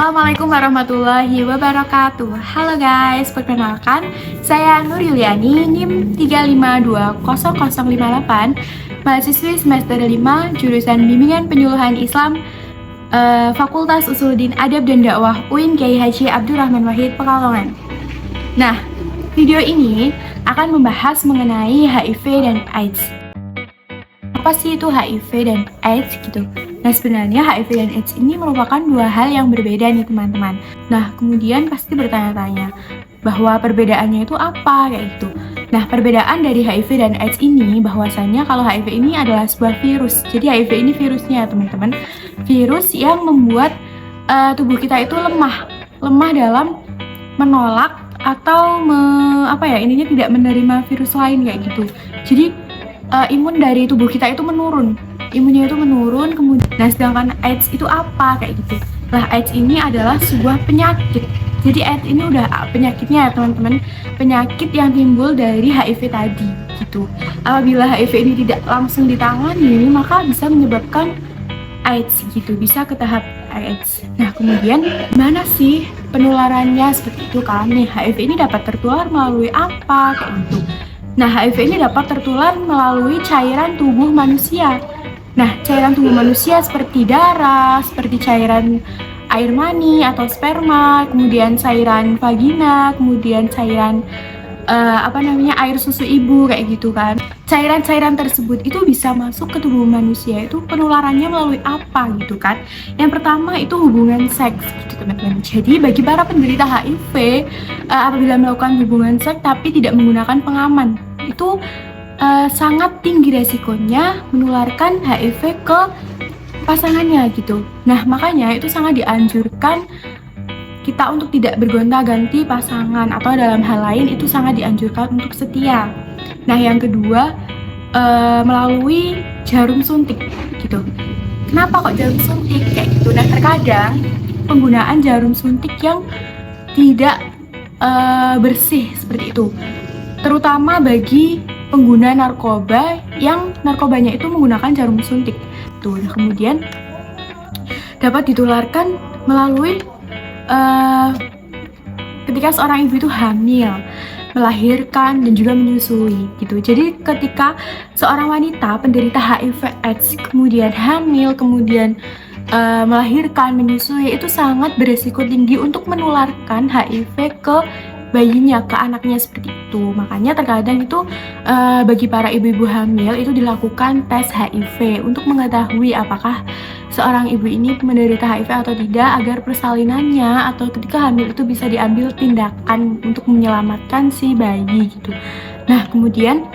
Assalamualaikum warahmatullahi wabarakatuh. Halo guys, perkenalkan saya Nur Yuliani, NIM 3520058, mahasiswi semester 5, jurusan Bimbingan Penyuluhan Islam, Fakultas Usuluddin Adab dan Dakwah UIN Kiai Haji Abdurrahman Wahid Pekalongan. Nah, video ini akan membahas mengenai HIV dan AIDS. Apa sih itu HIV dan AIDS gitu? Nah, sebenarnya HIV dan AIDS ini merupakan dua hal yang berbeda nih teman-teman. Nah, kemudian pasti bertanya-tanya bahwa perbedaannya itu apa kayak gitu. Nah, perbedaan dari HIV dan AIDS ini bahwasannya kalau HIV ini adalah sebuah virus. Jadi HIV ini virusnya teman-teman. Virus yang membuat tubuh kita itu lemah dalam menolak atau ininya tidak menerima virus lain kayak gitu. Jadi imun dari tubuh kita itu menurun. Imunnya itu menurun, kemudian sedangkan AIDS itu apa kayak gitu. Nah, AIDS ini adalah sebuah penyakit. Jadi AIDS ini udah penyakitnya ya teman-teman, penyakit yang timbul dari HIV tadi gitu. Apabila HIV ini tidak langsung ditangani, maka bisa menyebabkan AIDS gitu, bisa ke tahap AIDS. Nah, kemudian mana sih penularannya seperti itu kan? Nih, HIV ini dapat tertular melalui apa kayak gitu. Nah, HIV ini dapat tertular melalui cairan tubuh manusia. Nah, cairan tubuh manusia seperti darah, seperti cairan air mani atau sperma, kemudian cairan vagina, kemudian cairan air susu ibu kayak gitu kan. Cairan-cairan tersebut itu bisa masuk ke tubuh manusia, itu penularannya melalui apa gitu kan. Yang pertama itu hubungan seks gitu teman-teman. Jadi bagi para penderita HIV apabila melakukan hubungan seks tapi tidak menggunakan pengaman, itu sangat tinggi resikonya menularkan HIV ke pasangannya gitu. Nah, makanya itu sangat dianjurkan kita untuk tidak bergonta-ganti pasangan, atau dalam hal lain itu sangat dianjurkan untuk setia. Nah, yang kedua melalui jarum suntik gitu. Kenapa kok jarum suntik kayak gitu? Nah, terkadang penggunaan jarum suntik yang tidak bersih seperti itu, terutama bagi pengguna narkoba yang narkobanya itu menggunakan jarum suntik. Tuh, nah, kemudian dapat ditularkan melalui ketika seorang ibu itu hamil, melahirkan dan juga menyusui gitu. Jadi ketika seorang wanita penderita HIV/AIDS kemudian hamil, kemudian melahirkan, menyusui, itu sangat beresiko tinggi untuk menularkan HIV ke bayinya, ke anaknya seperti itu. Makanya terkadang itu bagi para ibu-ibu hamil itu dilakukan tes HIV untuk mengetahui apakah seorang ibu ini menderita HIV atau tidak, agar persalinannya atau ketika hamil itu bisa diambil tindakan untuk menyelamatkan si bayi gitu. Nah, kemudian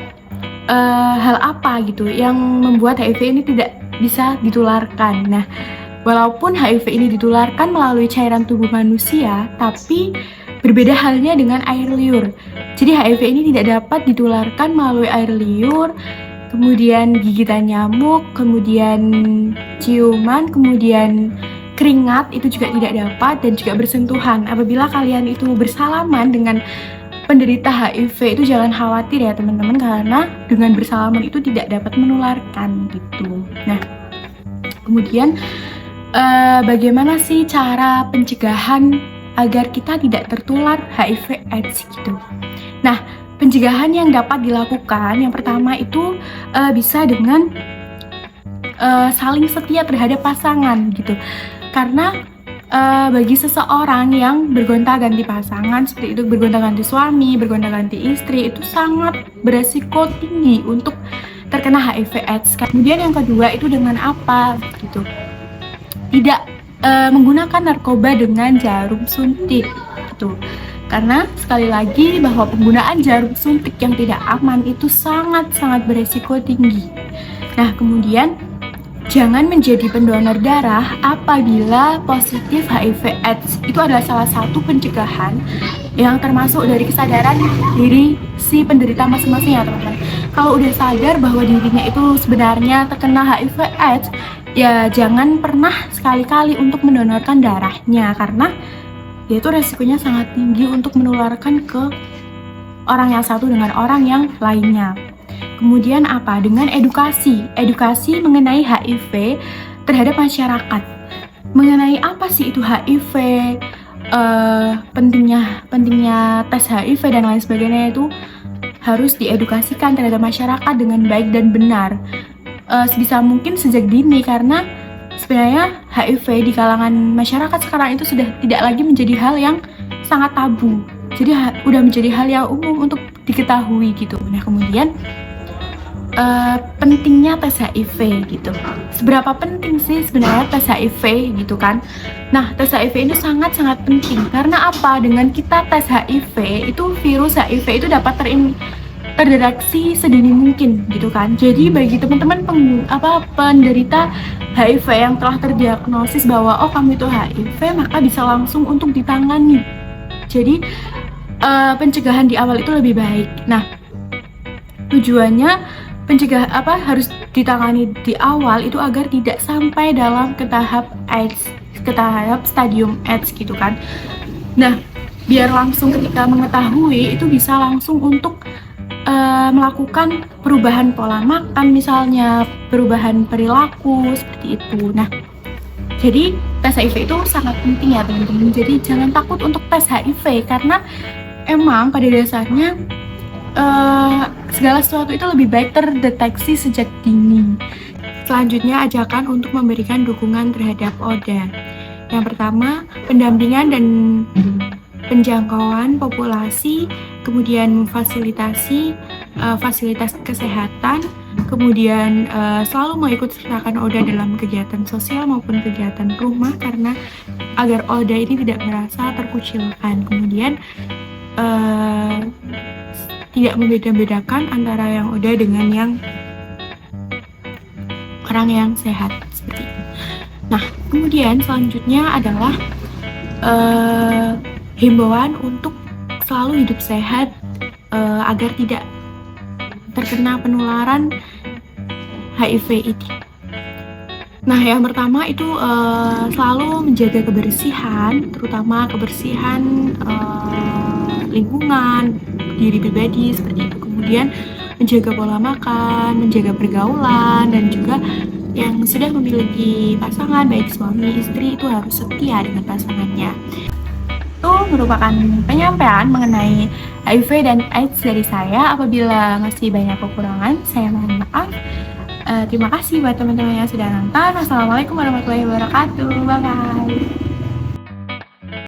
hal apa gitu yang membuat HIV ini tidak bisa ditularkan? Nah, walaupun HIV ini ditularkan melalui cairan tubuh manusia, tapi berbeda halnya dengan air liur. Jadi HIV ini tidak dapat ditularkan melalui air liur, kemudian gigitan nyamuk, kemudian ciuman, kemudian keringat, itu juga tidak dapat, dan juga bersentuhan. Apabila kalian itu bersalaman dengan penderita HIV itu jangan khawatir ya teman-teman, karena dengan bersalaman itu tidak dapat menularkan gitu. Nah, kemudian bagaimana sih cara pencegahan agar kita tidak tertular HIV/AIDS gitu. Nah, pencegahan yang dapat dilakukan yang pertama itu bisa dengan saling setia terhadap pasangan gitu. Karena bagi seseorang yang bergonta-ganti pasangan seperti itu, bergonta-ganti suami, bergonta-ganti istri, itu sangat beresiko tinggi untuk terkena HIV/AIDS. Kemudian yang kedua itu dengan apa gitu? Tidak menggunakan narkoba dengan jarum suntik gitu. Karena sekali lagi bahwa penggunaan jarum suntik yang tidak aman itu sangat-sangat beresiko tinggi. Nah, kemudian jangan menjadi pendonor darah apabila positif HIV/AIDS. Itu adalah salah satu pencegahan yang termasuk dari kesadaran diri si penderita masing-masing ya teman-teman. Kalau udah sadar bahwa dirinya itu sebenarnya terkena HIV/AIDS, ya jangan pernah sekali-kali untuk mendonorkan darahnya, karena ya itu resikonya sangat tinggi untuk menularkan ke orang yang satu dengan orang yang lainnya. Kemudian apa? Dengan edukasi mengenai HIV terhadap masyarakat. mengenai apa sih itu HIV, pentingnya tes HIV dan lain sebagainya itu harus diedukasikan terhadap masyarakat dengan baik dan benar, sebisa mungkin sejak dini, karena sebenarnya HIV di kalangan masyarakat sekarang itu sudah tidak lagi menjadi hal yang sangat tabu, jadi udah menjadi hal yang umum untuk diketahui gitu. Nah kemudian pentingnya tes HIV gitu. Seberapa penting sih sebenarnya tes HIV gitu kan? Nah, tes HIV ini sangat-sangat penting karena apa? Dengan kita tes HIV itu virus HIV itu dapat terdeteksi sedini mungkin gitu kan. Jadi bagi teman-teman penderita HIV yang telah terdiagnosis bahwa oh kamu itu HIV, maka bisa langsung untuk ditangani. Jadi pencegahan di awal itu lebih baik. Nah, tujuannya harus ditangani di awal itu agar tidak sampai ke tahap AIDS, ke tahap stadium AIDS gitu kan. Nah, biar langsung ketika mengetahui itu bisa langsung untuk melakukan perubahan pola makan, misalnya perubahan perilaku seperti itu. Nah, jadi tes HIV itu sangat penting ya teman-teman. Jadi jangan takut untuk tes HIV karena emang pada dasarnya segala sesuatu itu lebih baik terdeteksi sejak dini. Selanjutnya, ajakan untuk memberikan dukungan terhadap ODA. Yang pertama, pendampingan dan penjangkauan populasi, kemudian memfasilitasi fasilitas kesehatan, kemudian selalu mengikut sertakan ODA dalam kegiatan sosial maupun kegiatan rumah karena agar ODA ini tidak merasa terkucilkan. Kemudian tidak membeda-bedakan antara yang ODA dengan yang orang yang sehat seperti itu. Nah, kemudian selanjutnya adalah himbauan untuk selalu hidup sehat agar tidak terkena penularan HIV ini. Nah, yang pertama itu selalu menjaga kebersihan, terutama kebersihan lingkungan, diri pribadi seperti itu. Kemudian menjaga pola makan, menjaga pergaulan, dan juga yang sudah memiliki pasangan baik suami istri itu harus setia dengan pasangannya. Itu merupakan penyampaian mengenai HIV dan AIDS dari saya. Apabila masih banyak kekurangan, saya mohon maaf. Terima kasih buat teman-teman yang sudah nonton. Wassalamualaikum warahmatullahi wabarakatuh. Bye bye.